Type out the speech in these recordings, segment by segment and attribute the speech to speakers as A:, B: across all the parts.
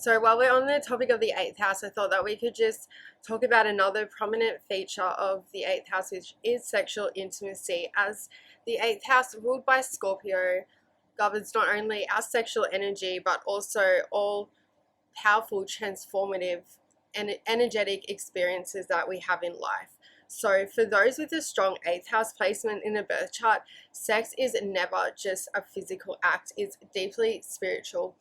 A: So while we're on the topic of the eighth house, I thought that we could just talk about another prominent feature of the eighth house, which is sexual intimacy, as the eighth house, ruled by Scorpio, governs not only our sexual energy, but also all powerful, transformative, and energetic experiences that we have in life. So for those with a strong eighth house placement in the birth chart, sex is never just a physical act. It's deeply spiritual.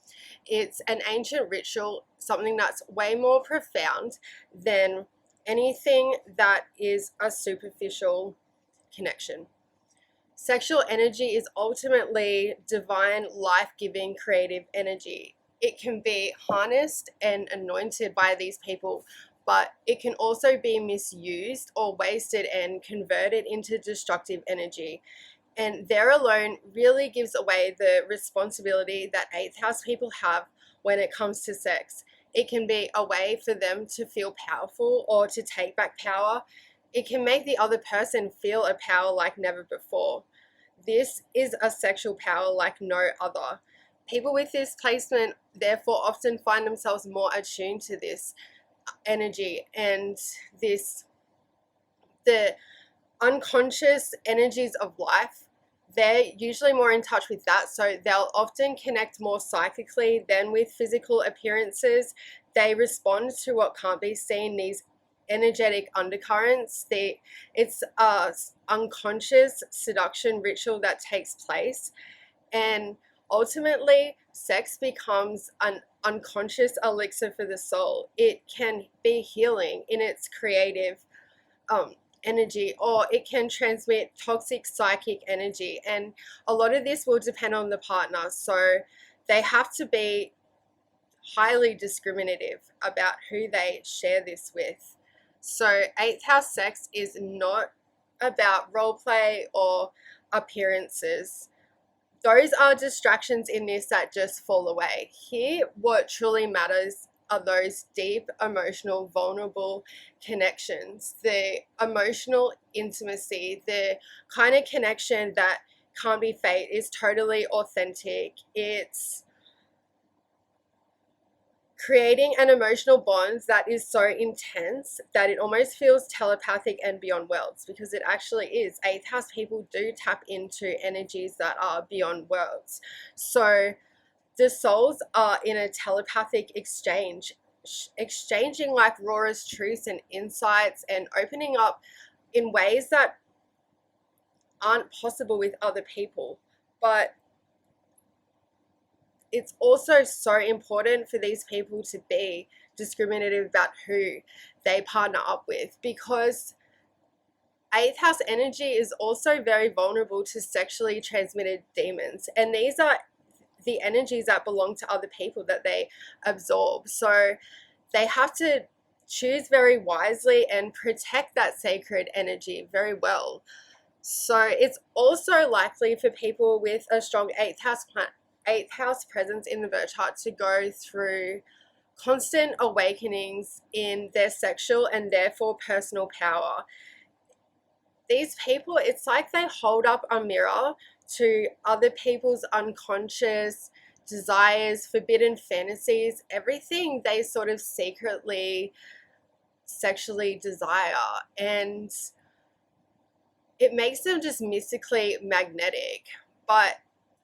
A: It's an ancient ritual, something that's way more profound than anything that is a superficial connection. Sexual energy is ultimately divine, life-giving, creative energy. It can be harnessed and anointed by these people, but it can also be misused or wasted and converted into destructive energy. And there alone really gives away the responsibility that eighth house people have when it comes to sex. It can be a way for them to feel powerful or to take back power. It can make the other person feel a power like never before. This is a sexual power like no other. People with this placement therefore often find themselves more attuned to this energy and the unconscious energies of life. They're usually more in touch with that, so they'll often connect more psychically than with physical appearances. They respond to what can't be seen, these energetic undercurrents. It's a unconscious seduction ritual that takes place, and ultimately sex becomes an unconscious elixir for the soul. It can be healing in its creative energy, or it can transmit toxic psychic energy, and a lot of this will depend on the partner, so they have to be highly discriminative about who they share this with. So eighth house sex is not about role play or appearances. Those are distractions in this that just fall away. Here, what truly matters are those deep, emotional, vulnerable connections, the emotional intimacy, the kind of connection that can't be faked, is totally authentic. It's creating an emotional bond that is so intense that it almost feels telepathic and beyond worlds, because it actually is. Eighth house people do tap into energies that are beyond worlds. So the souls are in a telepathic exchange, exchanging like rawest truths and insights, and opening up in ways that aren't possible with other people. But it's also so important for these people to be discriminative about who they partner up with, because eighth house energy is also very vulnerable to sexually transmitted demons, and these are the energies that belong to other people that they absorb. So they have to choose very wisely and protect that sacred energy very well. So it's also likely for people with a strong eighth house presence in the birth chart to go through constant awakenings in their sexual and therefore personal power. These people, it's like they hold up a mirror to other people's unconscious desires, forbidden fantasies, everything they sort of secretly sexually desire, and it makes them just mystically magnetic. But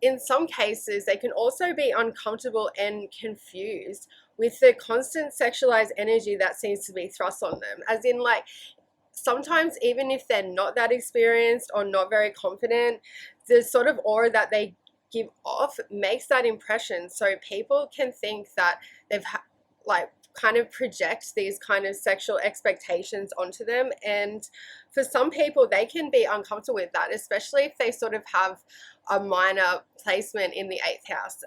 A: in some cases, they can also be uncomfortable and confused with the constant sexualized energy that seems to be thrust on them. As in, like, sometimes even if they're not that experienced or not very confident, the sort of aura that they give off makes that impression. So people can think that they've like kind of project these kind of sexual expectations onto them, and for some people they can be uncomfortable with that, especially if they sort of have a minor placement in the eighth house.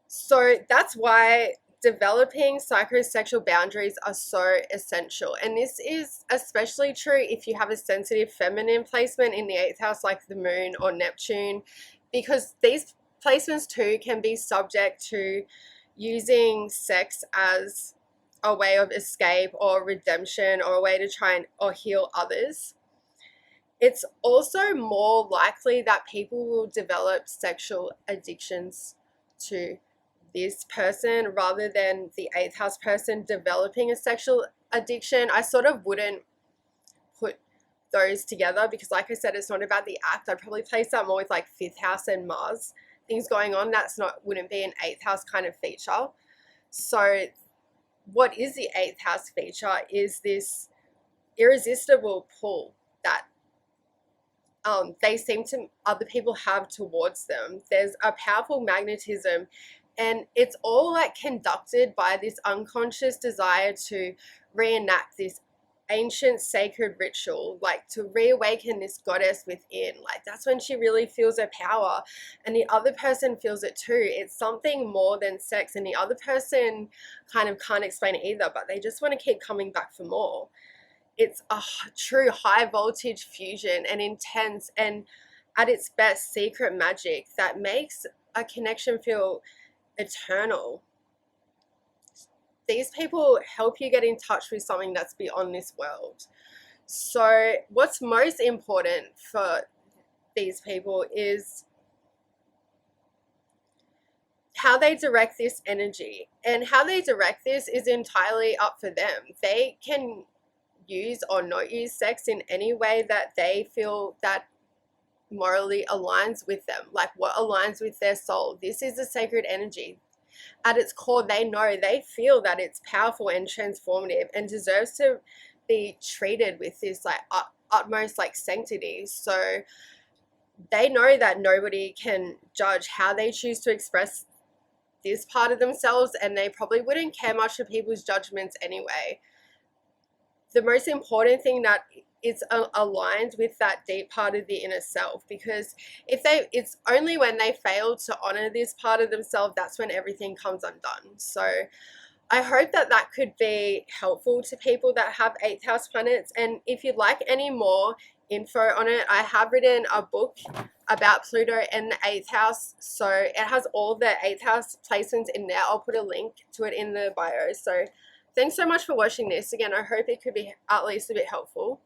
A: So that's why developing psychosexual boundaries are so essential, and this is especially true if you have a sensitive feminine placement in the eighth house like the moon or Neptune, because these placements too can be subject to using sex as a way of escape or redemption, or a way to try and or heal others. It's also more likely that people will develop sexual addictions to this person rather than the 8th house person developing a sexual addiction. I sort of wouldn't put those together because, like I said, it's not about the act. I'd probably place that more with like 5th house and Mars things going on. That's not, wouldn't be an 8th house kind of feature. So what is the 8th house feature is this irresistible pull that they seem to other people have towards them. There's a powerful magnetism, and it's all like conducted by this unconscious desire to reenact this ancient sacred ritual, like to reawaken this goddess within. Like that's when she really feels her power, and the other person feels it too. It's something more than sex, and the other person kind of can't explain it either, but they just want to keep coming back for more. It's a true high voltage fusion and intense and at its best secret magic that makes a connection feel eternal. These people help you get in touch with something that's beyond this world. So what's most important for these people is how they direct this energy, and how they direct this is entirely up for them. They can use or not use sex in any way that they feel that morally aligns with them, like what aligns with their soul. This is a sacred energy. At its core, they feel that it's powerful and transformative and deserves to be treated with this like utmost like sanctity. So they know that nobody can judge how they choose to express this part of themselves, and they probably wouldn't care much for people's judgments anyway. The most important thing that it's aligned with that deep part of the inner self, because it's only when they fail to honor this part of themselves, that's when everything comes undone. So I hope that that could be helpful to people that have 8th house planets. And if you'd like any more info on it, I have written a book about Pluto and the 8th house. So it has all the 8th house placements in there. I'll put a link to it in the bio. So thanks so much for watching this. Again, I hope it could be at least a bit helpful.